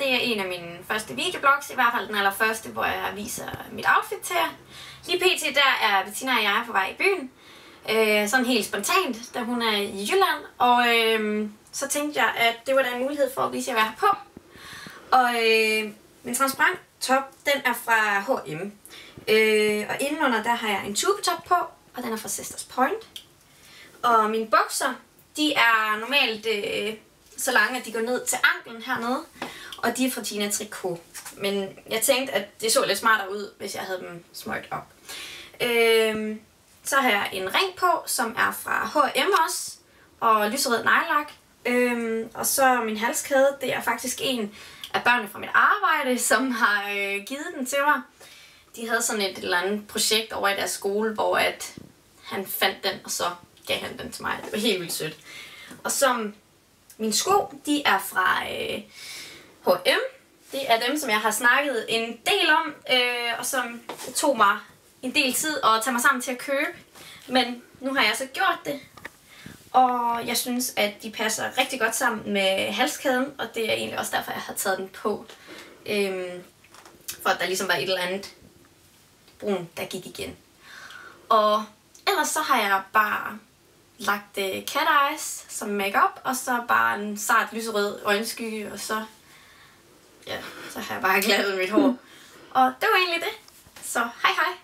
det er en af mine første videoblogs, i hvert fald den allerførste, hvor jeg viser mit outfit til jer. Lige pt. Der er Bettina og jeg på vej i byen. Sådan helt spontant, da hun er i Jylland. Og så tænkte jeg, at det var da en mulighed for at vise jer, hvad jeg har på. Og min transparent top, den er fra H&M. Og indenunder der har jeg en tubetop på, og den er fra Sisters Point. Og mine bukser, de er normalt så lange, at de går ned til anklen hernede. Og de er fra Tina Tricot. Men jeg tænkte, at det så lidt smartere ud, hvis jeg havde dem smøgt op. Så har jeg en ring på, som er fra H&M også. Og lyserød nejlak. Og så min halskæde, det er faktisk en af børnene fra mit arbejde, som har givet den til mig. De havde sådan et eller andet projekt over i deres skole, hvor at han fandt den, og så gav han den til mig. Det var helt vildt sødt. Og så mine sko, de er fra H&M. Det er dem, som jeg har snakket en del om, og som tog mig en del tid at tage mig sammen til at købe. Men nu har jeg så gjort det, og jeg synes, at de passer rigtig godt sammen med halskæden, og det er egentlig også derfor, jeg har taget den på. For at der ligesom var et eller andet brun, der gik igen. Og ellers så har jeg bare lagt cat eyes som makeup, og så bare en sart lyserød øjenskygge, og så, ja, så har jeg bare glattet mit hår. Og det var egentlig det. Så hej hej!